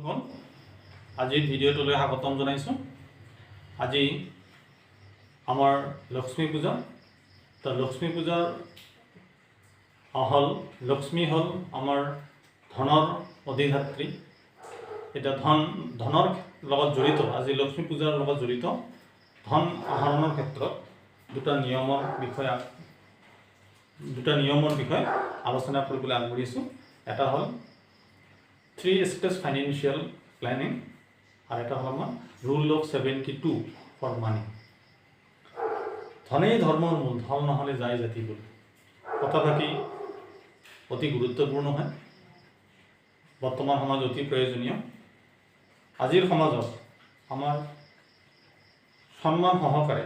বন্ধুসকল, আজিৰ ভিডিঅ'টোলৈ স্বাগতম জনাইছোঁ। আজি আমাৰ লক্ষ্মী পূজা। তো লক্ষ্মী পূজাৰ লক্ষ্মী হ'ল আমাৰ ধনৰ অধিধাত্ৰী। এটা ধনৰ লগত জড়িত, আজি লক্ষ্মী পূজাৰ লগত জড়িত ধন আহৰণৰ ক্ষেত্ৰত দুটা নিয়মৰ বিষয়ে আলোচনা কৰিবলৈ আগবাঢ়িছোঁ। এটা হ'ল 3 স্টেজ ফাইনেন্সিয়েল প্ল্যানিং আর এটা হল আমার রুল অফ 72 ফর মানি। ধনেই ধর্মর মূল, ধন নহলে যায় জাতি বলে কথাটি অতি গুরুত্বপূর্ণ হয়, বর্তমান সমাজ অতি প্রয়োজনীয়। আজিৰ সমাজত আমাৰ সন্মান সহকাৰে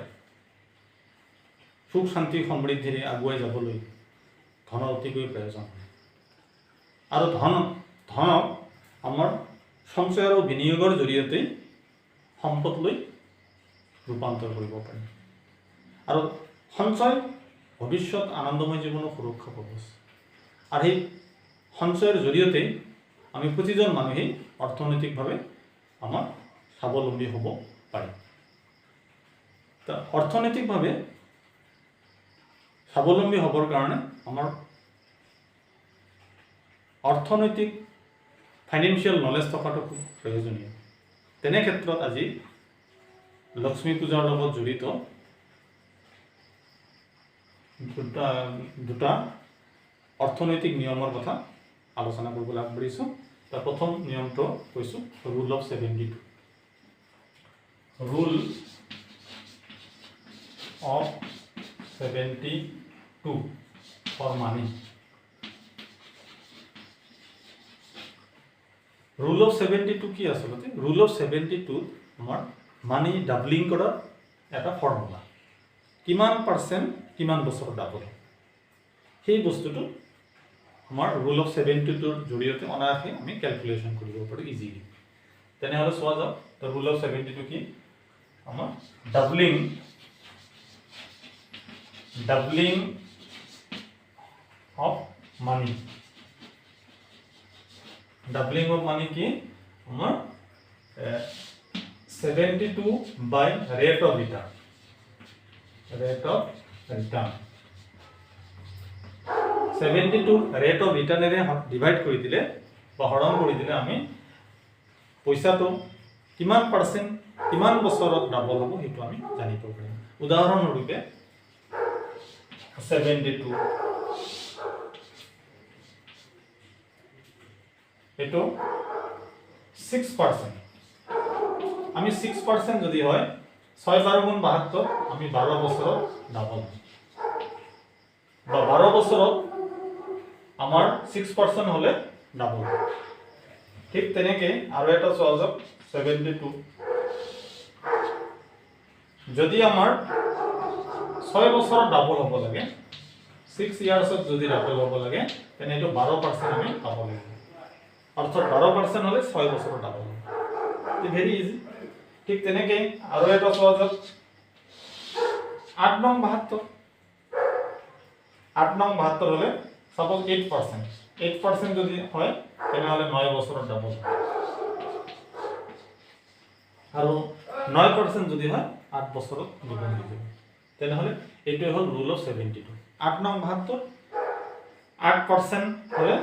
সুখ শান্তি সমৃদ্ধিৰে আগুৱাই যাবলৈ ধনৰ অতিকৈ প্ৰয়োজন হয়। আৰু ধনক আমাৰ সঞ্চয় আৰু বিনিয়োগৰ জৰিয়তে সম্পদলৈ ৰূপান্তৰ কৰিব পাৰি। আৰু সঞ্চয় ভৱিষ্যত আনন্দময় জীৱনৰ সুৰক্ষা কৱচ। আৰু সেই সঞ্চয়ৰ জৰিয়তে আমি প্ৰতিজন মানুহেই অৰ্থনৈতিকভাৱে আমাৰ স্বাৱলম্বী হ'ব পাৰে। তো অৰ্থনৈতিকভাৱে স্বাৱলম্বী হ'বৰ কাৰণে আমাৰ অৰ্থনৈতিক ফাইনেন্সিয়েল নলেজ থকাটো খুব প্ৰয়োজনীয়। তেনে ক্ষেত্ৰত আজি লক্ষ্মী পূজাৰ লগত জড়িত দুটা অৰ্থনৈতিক নিয়মৰ কথা আলোচনা কৰিবলৈ আগবাঢ়িছোঁ। তাৰ প্ৰথম নিয়মটো কৈছোঁ rule of 72। Rule of 72 for money. Rule of 72 কি আসলে? রুল অফ 72 আমার মানি ডাবলিং করার একটা ফর্মুলা। কিমান পার্সেন্ট কিমান বছর ডাবল, সেই বস্তুটো আমার রুল অফ 72 জড়িয়তে অনায়াসে আমি ক্যালকুলেশন কৰিব পাৰোঁ ইজিলি। তেনেহলে চোৱা যাওক, তো রুল অফ 72 কি? আমার doubling of money. Doubling of money কি? আমার 72 by rate of return. 72 rate of ৰিটাৰ্নেৰে ডিভাইড কৰি দিলে বা হৰণ কৰি দিলে আমি পইচাটো কিমান পাৰ্চেণ্ট কিমান বছৰত ডাবল হ'ব সেইটো আমি জানিব পাৰিম। উদাহৰণস্বৰূপে 72 এটো 6%। আমি 6% যদি হয় 6 12 গুণ 72, আমি 12 বছৰত ডাবল। বা 12 বছৰত আমাৰ 6% হলে ডাবল। ঠিক তেনেকে আৰু এটা চোৱা যাওক 72 যদি আমাৰ 6 বছৰত ডাবল হ'ব লাগে, 6 ইয়াৰ্ছত যদি ডাবল হ'ব লাগে, তেনে এইটো 12% আমি পাব লাগিব। অর্থাৎ 12% হলে 6 বছর ডাবল। Very easy. ঠিক তেনেকে আৰু এটা চোৱা যাওক 8 নং 72। 8 নং 72 হলে সাপোজ 8% যদি হয় তেনেহলে 9 বছৰৰ ডাবল। আৰু 9% যদি হয় 8 বছৰত দুগুণ হৈ যাব। তেনেহলে এইটোৱে হ'ল ৰুল অফ 72। 8 নং 72 8% হলে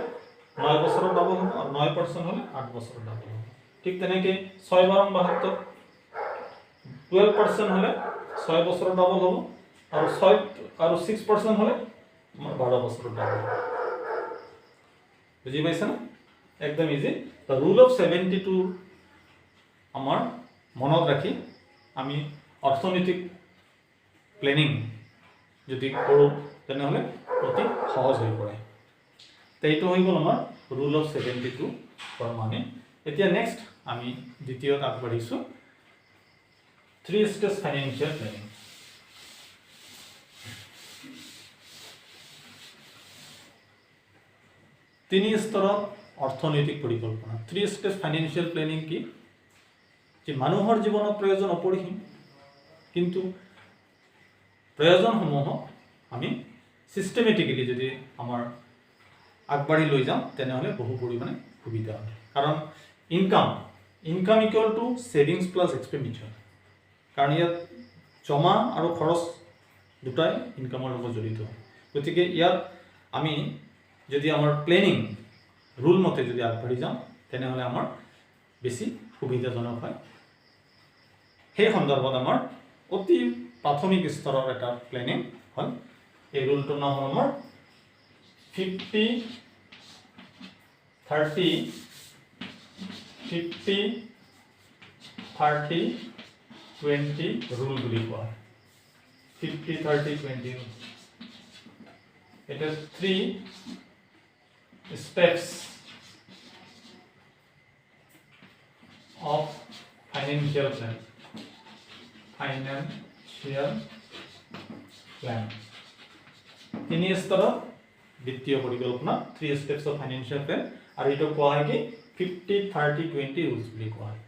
9 বছৰৰ ডাবল হ'ব, আৰু 9% হলে 8 বছৰৰ ডাবল হ'ব। ঠিক তেনেকে 6 12 72 12% হলে 6 বছৰৰ ডাবল হ'ব, আৰু 6% হলে 12 বছৰৰ ডাবল হ'ব। বুজি পাইছে না? একদম ইজি। তো ৰুল অফ 72 আমাৰ মনত ৰাখি আমি অৰ্থনৈতিক প্লেনিং যদি কৰোঁ তেনেহলে অতি সহজ হৈ পৰে। তো এইটো হৈ গ'ল আমাৰ ৰুল অফ 72 ফৰ মানি। এতিয়া নেক্সট আমি দ্বিতীয়ত আগবাঢ়িছোঁ 3 স্টেজ ফাইনেন্সিয়েল প্লেনিং। 3 স্তৰত অৰ্থনৈতিক পৰিকল্পনা। 3 স্টেজ ফাইনেন্সিয়েল প্লেনিং কি? যে মানুহৰ জীৱনত প্ৰয়োজন অপৰিসীম, কিন্তু প্ৰয়োজনসমূহক আমি সিস্টেমেটিক্যালি যদি আমাৰ আগবাঢ়ি লৈ যাওঁ তেনেহলে বহু পৰিমাণে সুবিধা হয়। কাৰণ income equal to savings plus expenditure, কাৰণ ইয়াত জমা আৰু খৰচ দুটাই ইনকামৰ লগত জড়িত। গতিকে ইয়াত আমি যদি আমাৰ প্লেনিং ৰুল মতে যদি আগবাঢ়ি যাওঁ তেনেহ'লে আমাৰ বেছি সুবিধাজনক হয়। সেই সন্দৰ্ভত আমাৰ অতি প্ৰাথমিক স্তৰৰ এটা প্লেনিং হ'ল। এই ৰুলটোৰ নাম হ'ল আমাৰ 50-30-20 ৰুল বুলি কোৱা হয়। 50-30-20 rule. It is 3 steps of financial plan. তিনি স্তৰৰ বিত্তীয় পৰিকল্পনা, 3 steps of financial plan, আৰু এইটো কোৱা হয় কি 50-30-20 ৰুলছ বুলি কোৱা হয়।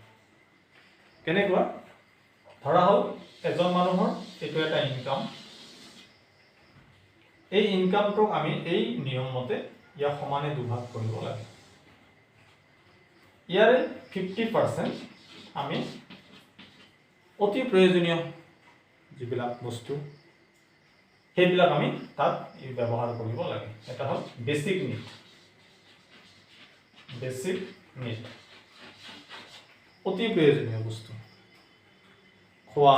কেনেকুৱা? ধৰা হ'ল এজন মানুহৰ এইটো এটা ইনকাম, এই ইনকামটোক আমি এই নিয়ম মতে ইয়াক সমানে দুভাগ কৰিব লাগে। ইয়াৰে 50% আমি অতি প্ৰয়োজনীয় যিবিলাক বস্তু সেইবিলাক আমি তাত ব্যৱহাৰ কৰিব লাগে। এটা হ'ল বেচিক নিড, অতি প্ৰয়োজনীয় বস্তু, খোৱা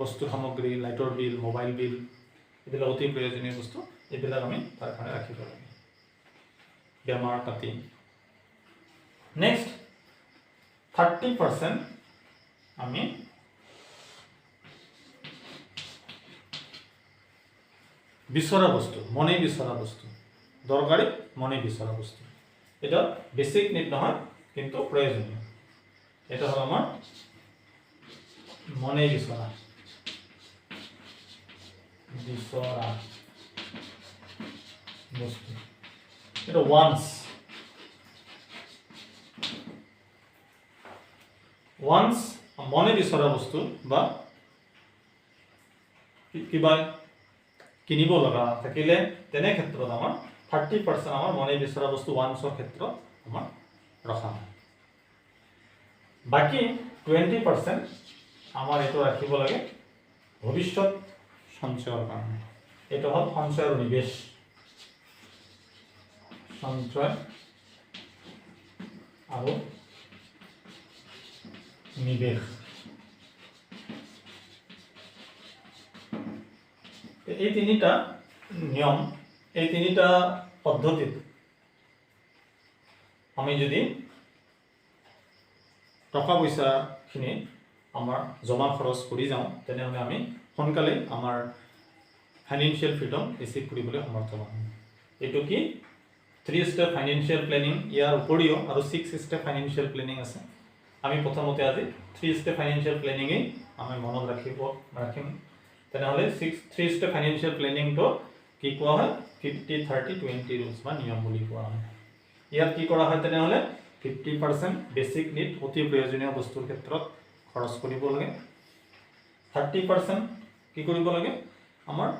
বস্তু সামগ্ৰী, লাইটৰ বিল, মোবাইল বিল, এইবিলাক অতি প্ৰয়োজনীয় বস্তু, এইবিলাক আমি তাৰ কাৰণে ৰাখিব লাগে। বেমাৰ পাতি। নেক্সট 30% আমি বিচৰা বস্তু, মনে বিচৰা বস্তু, দৰকাৰী মনে বিচৰা বস্তু। এটা বেচিক নিড নহয় কিন্তু প্ৰয়োজনীয়। এটা হ'ল আমাৰ মনে বিচৰা বস্তু। এটা ওয়ান্স মনে বিচৰা বস্তু বা কিবা কিনিব লগা থাকিলে তেনে ক্ষেত্ৰত আমাৰ 30% আমাৰ মনে বিচৰা বস্তু ওয়ান্সৰ ক্ষেত্ৰত আমাৰ ৰখা হয়। বাকী 20% আমাৰ এইটো ৰাখিব লাগে ভৱিষ্যত সঞ্চয়ৰ কাৰণে। এইটো হ'ল সঞ্চয় আৰু নিৱেশ। সঞ্চয় আৰু নিৱেশ। এই তিনিটা নিয়ম, এই তিনিটা পদ্ধতিত আমি যদি টকা পইচাখিনি আমাৰ জমা খৰচ কৰি যাওঁ তেনেহ'লে আমি সোনকালে আমাৰ ফাইনেন্সিয়েল ফ্ৰীডম এচিভ কৰিবলৈ সমৰ্থ হ'ম। এইটো কি 3 step ফাইনেন্সিয়েল প্লেনিং, ইয়াৰ উপৰিও আৰু 6 step ফাইনেন্সিয়েল প্লেনিং আছে। আমি প্ৰথমতে আজি 3 step ফাইনেন্সিয়েল প্লেনিঙেই আমি মনত ৰাখিম। তেনেহ'লে 3 step ফাইনেন্সিয়েল প্লেনিংটো কি কোৱা হয় 50-30-20 ৰুলছ বা নিয়ম বুলি কোৱা হয়। ইয়াত কি কৰা হয় তেনেহ'লে 50% বেচিক নিড, অতি প্ৰয়োজনীয় বস্তুৰ ক্ষেত্ৰত খৰচ কৰিব লাগে। 30% কি কৰিব লাগে আমাৰ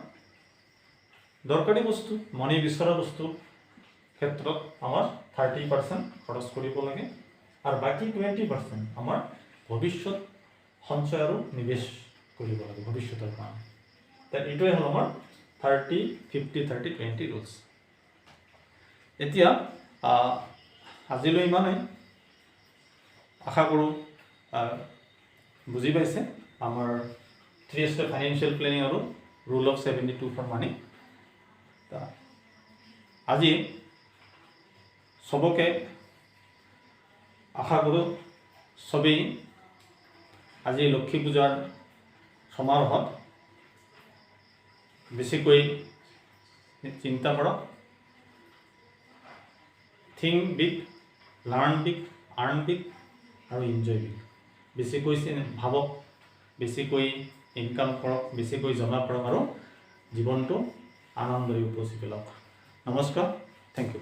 দৰকাৰী বস্তু, মনে বিচৰা বস্তুৰ ক্ষেত্ৰত আমাৰ 30% খৰচ কৰিব লাগে। আৰু বাকী 20% আমাৰ ভৱিষ্যত সঞ্চয় আৰু নিৱেশ কৰিব লাগে ভৱিষ্যতৰ কাৰণে। এইটোৱে হ'ল আমাৰ 50-30-20 ৰুলছ। এতিয়া আজিলৈ ইমানেই। আশা কৰোঁ বুজি পাইছে আমাৰ 3 step ফাইনেন্সিয়েল প্লেনিং আৰু ৰুল অফ 72 ফৰ মানি। আজি চবকে আশা কৰোঁ চবেই আজি লক্ষ্মী পূজাৰ সমাৰোহত বেছিকৈ চিন্তা কৰক। Think big, learn big, earn big আৰু এনজয় বিগ। বেছিকৈ ভাবক, বেছিকৈ ইনকাম কৰক, বেছিকৈ জমা কৰক আৰু জীৱনটো আনন্দৰে উপচি পেলাওক। নমস্কাৰ, থেংক ইউ।